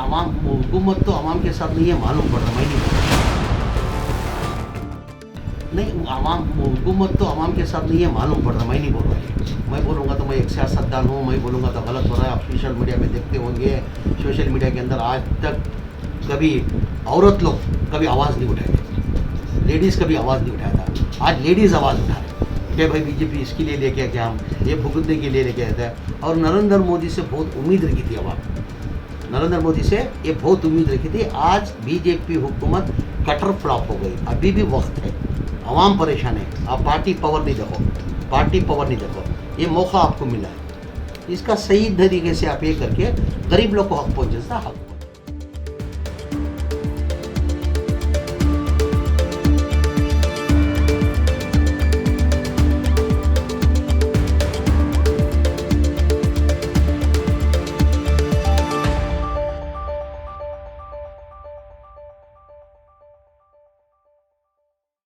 आवाम हुकूमत तो आवाम के साथ नहीं है, मालूम पड़ रहा, मैं नहीं बोल रहा। नहीं, आवाम हुकूमत तो आवाम के साथ नहीं है, मालूम पड़ रहा, मैं नहीं बोल रहा है। मैं बोलूँगा तो मैं एक सियासतदान हूँ, मैं बोलूँगा तो गलत हो रहा है। आप सोशल मीडिया में देखते होंगे, सोशल मीडिया के अंदर आज तक कभी औरत लोग कभी आवाज़ नहीं उठाए थे, लेडीज़ कभी आवाज़ नहीं उठाया था। आज लेडीज़ आवाज़ उठा रहे कि भाई बीजेपी इसके लिए लेके आया, हम ये भुगतने के लिए लेके आया था। और नरेंद्र मोदी से बहुत उम्मीद रखी थी आवाम, नरेंद्र मोदी से ये बहुत उम्मीद रखी थी। आज बीजेपी हुकूमत कटर फ्लॉप हो गई। अभी भी वक्त है, आवाम परेशान है। आप पार्टी पावर नहीं देखो, पार्टी पावर नहीं देखो, ये मौका आपको मिला है, इसका सही तरीके से आप ये करके गरीब लोग को हक पहुँचे हक